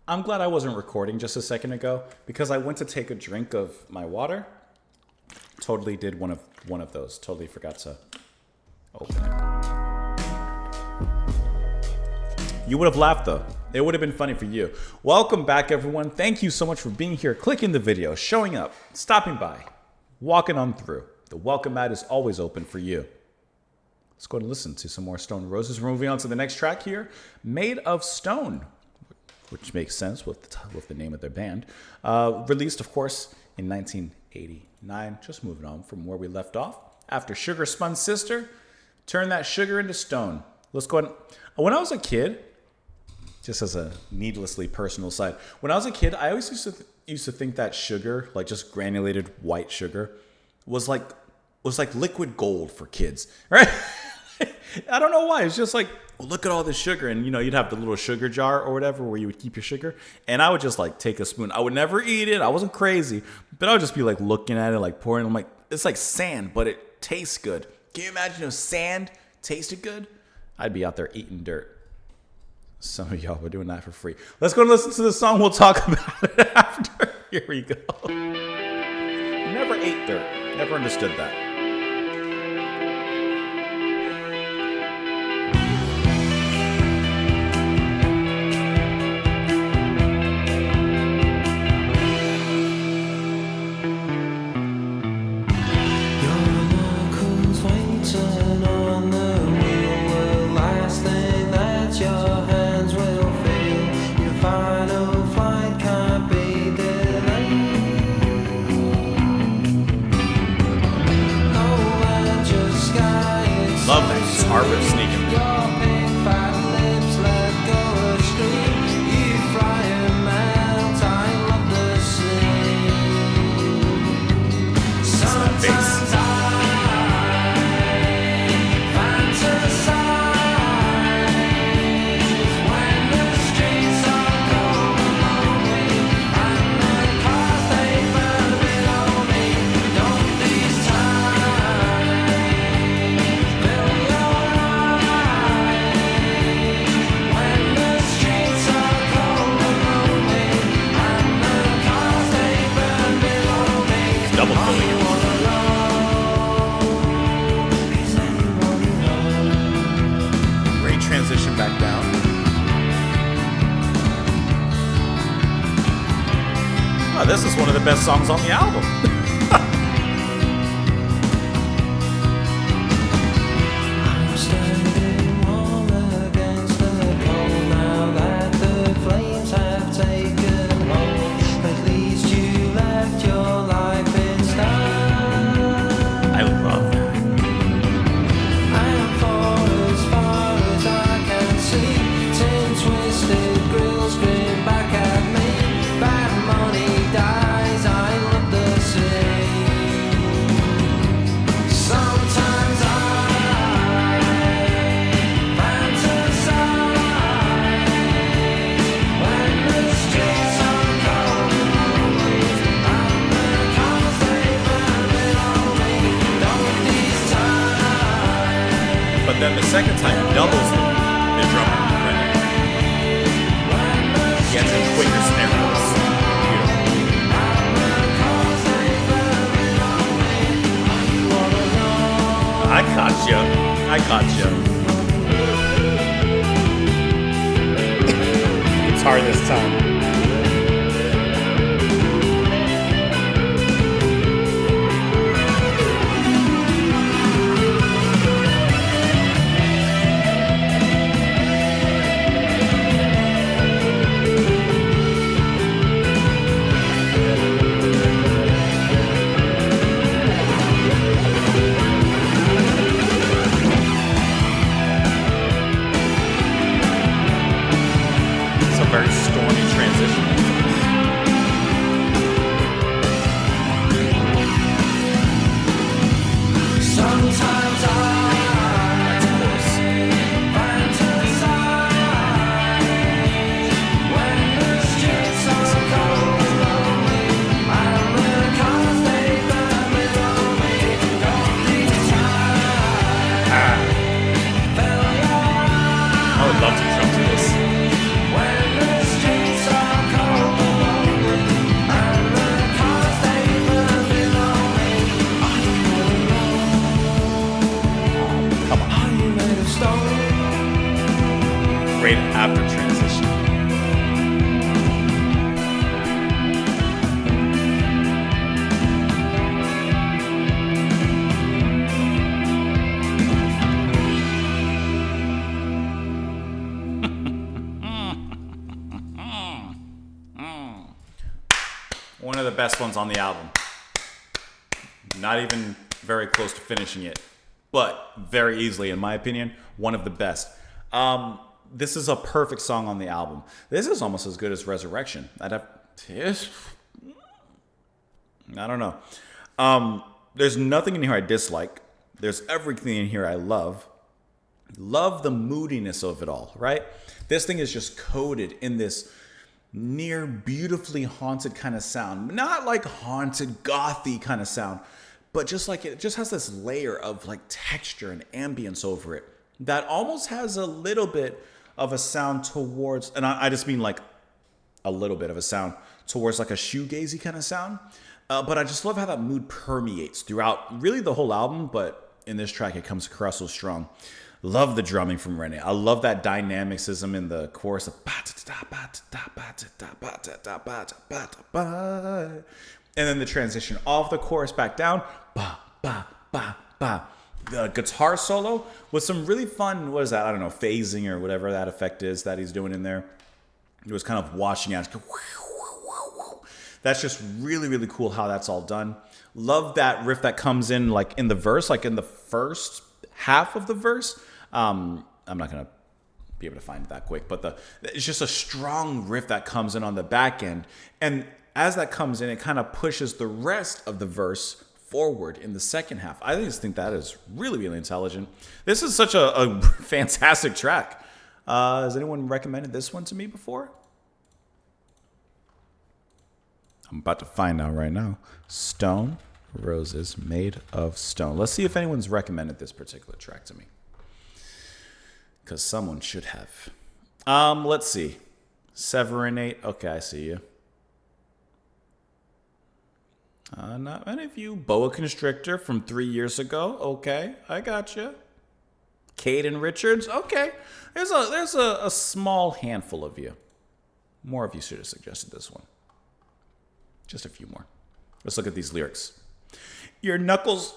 I'm glad I wasn't recording just a second ago because I went to take a drink of my water. Totally did one of those. Totally forgot to open it. You would have laughed though. It would have been funny for you. Welcome back, everyone. Thank you so much for being here, clicking the video, showing up, stopping by, walking on through. The welcome mat is always open for you. Let's go and listen to some more Stone Roses. We're moving on to the next track here, Made of Stone, which makes sense with the name of their band. Released, of course, in 1989. Just moving on from where we left off. After Sugar Spun Sister, Turn That Sugar into Stone. Let's go ahead. When I was a kid, just as a needlessly personal side, when I was a kid, I always used to think that sugar, like just granulated white sugar, was like liquid gold for kids, right? I don't know why. It's just like, well, look at all this sugar. And, you'd have the little sugar jar or whatever where you would keep your sugar. And I would just like take a spoon. I would never eat it. I wasn't crazy. But I would just be like looking at it, like pouring. I'm like, it's like sand, but it tastes good. Can you imagine if sand tasted good? I'd be out there eating dirt. Some of y'all were doing that for free. Let's go and listen to the song. We'll talk about it after. Here we go. Never ate dirt. Never understood that. Harvard sneaking. Transition back down. Oh, this is one of the best songs on the album. But then the second time doubles the drummer credit. He has a quicker snare notes. Beautiful. I caught you. It's hard this time. Very stormy transition. Sometimes that's close. When the streets are so cold and lonely, I'm the cause they burn below me. Don't these times I would love to drum to this. When the streets are One of the best ones on the album. Not even very close to finishing it, but very easily, in my opinion, one of the best. This is a perfect song on the album. This is almost as good as Resurrection. I don't know. There's nothing in here I dislike. There's everything in here I love. Love the moodiness of it all, right? This thing is just coated in this near beautifully haunted kind of sound. Not like haunted, gothy kind of sound, but just like it just has this layer of like texture and ambience over it that almost has a little bit of a sound towards, and I just mean like a little bit of a sound towards like a shoegazy kind of sound. But I just love how that mood permeates throughout really the whole album, but in this track it comes across so strong. Love the drumming from Renee. I love that dynamicism in the chorus of and then the transition off the chorus back down. The guitar solo with some really fun, what is that? I don't know, phasing or whatever that effect is that he's doing in there. It was kind of washing out. That's just really, really cool how that's all done. Love that riff that comes in like in the verse, like in the first half of the verse. I'm not going to be able to find it that quick, but it's just a strong riff that comes in on the back end. And as that comes in, it kind of pushes the rest of the verse forward in the second half. I just think that is really, really intelligent. This is such a fantastic track. Has anyone recommended this one to me before? I'm about to find out right now. Stone Roses Made of Stone. Let's see if anyone's recommended this particular track to me. Because someone should have. Let's see. Severinate. Okay, I see you. Not many of you. Boa Constrictor from 3 years ago. Okay, I got you. Caden Richards. Okay, there's a small handful of you. More of you should have suggested this one. Just a few more. Let's look at these lyrics. Your knuckles.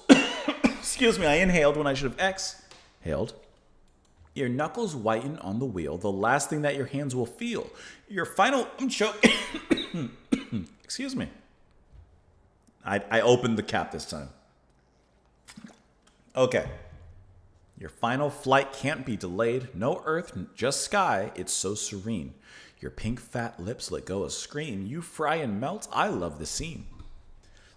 Excuse me, I inhaled when I should have exhaled. Your knuckles whiten on the wheel, the last thing that your hands will feel. Your final choke. Excuse me. I opened the cap this time. Okay. Your final flight can't be delayed. No earth, just sky. It's so serene. Your pink fat lips let go a scream. You fry and melt. I love the scene.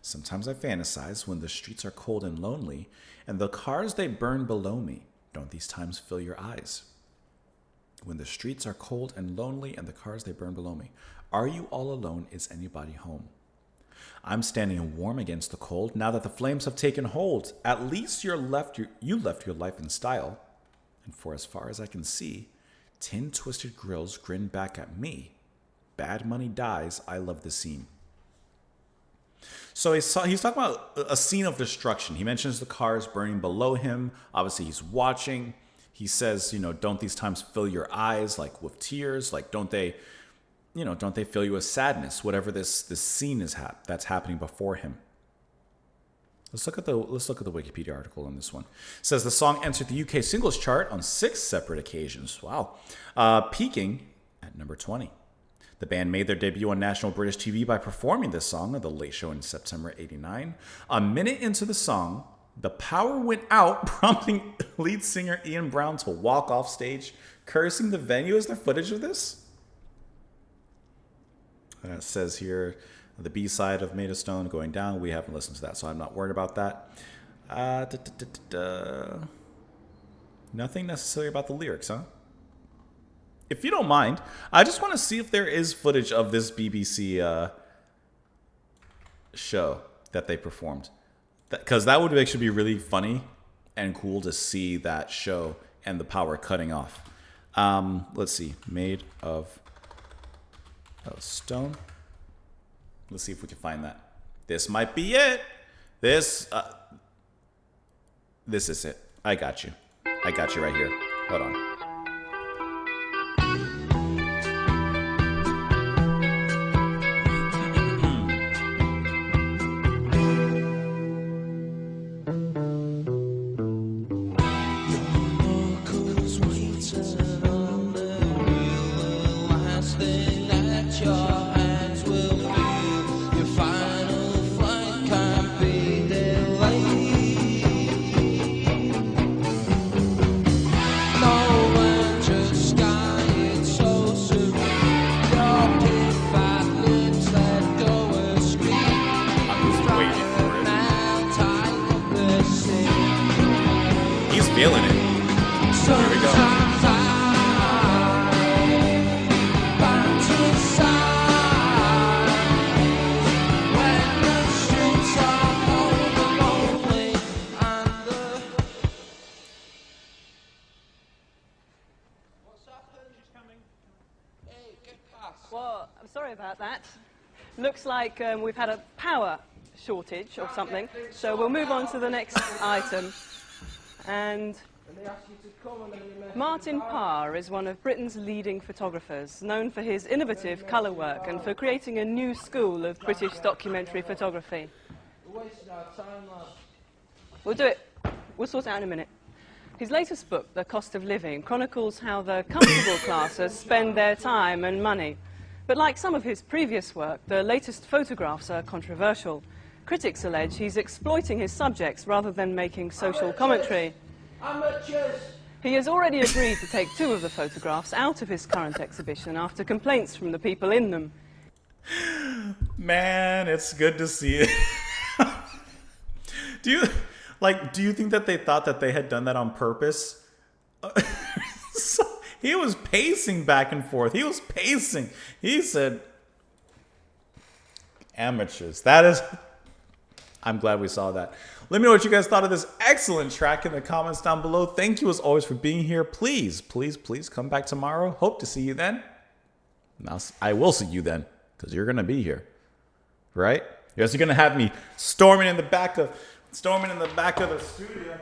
Sometimes I fantasize when the streets are cold and lonely, and the cars they burn below me. Don't these times fill your eyes? When the streets are cold and lonely, and the cars they burn below me. Are you all alone? Is anybody home? I'm standing warm against the cold now that the flames have taken hold. At least you left your life in style. And for as far as I can see, 10 twisted grills grin back at me. Bad money dies. I love the scene. So he's talking about a scene of destruction. He mentions the cars burning below him. Obviously, he's watching. He says, don't these times fill your eyes like with tears? Like, don't they fill you with sadness? Whatever this scene is that's happening before him. Let's look at the Wikipedia article on this one. It says the song entered the UK singles chart on 6 separate occasions. Wow, peaking at number 20. The band made their debut on national British TV by performing this song at The Late Show in September '89. A minute into the song, the power went out, prompting lead singer Ian Brown to walk off stage, cursing the venue. Is there footage of this? It says here, the B-side of Made of Stone going down. We haven't listened to that, so I'm not worried about that. Nothing necessarily about the lyrics, huh? If you don't mind, I just want to see if there is footage of this BBC show that they performed. Because that would actually be really funny and cool to see that show and the power cutting off. Let's see. Made of Stone. Let's see if we can find that. This might be it. This is it. I got you. I got you right here. Hold on. Your Well, I'm sorry about that. Looks like we've had a power shortage or something. So we'll move on to the next item. And Martin Parr is one of Britain's leading photographers, known for his innovative colour work and for creating a new school of British documentary photography. We'll do it. We'll sort it out in a minute. His latest book, The Cost of Living, chronicles how the comfortable classes spend their time and money. But like some of his previous work, the latest photographs are controversial. Critics allege he's exploiting his subjects rather than making social commentary. He has already agreed to take 2 of the photographs out of his current exhibition after complaints from the people in them. Man, it's good to see it. Do you think that they thought that they had done that on purpose? So, he was pacing back and forth. He was pacing. He said, amateurs. That is... I'm glad we saw that. Let me know what you guys thought of this excellent track in the comments down below. Thank you as always for being here. Please, please, please come back tomorrow. Hope to see you then. I will see you then, because you're going to be here. Right? Yes, you're going to have me storming in the back of the studio.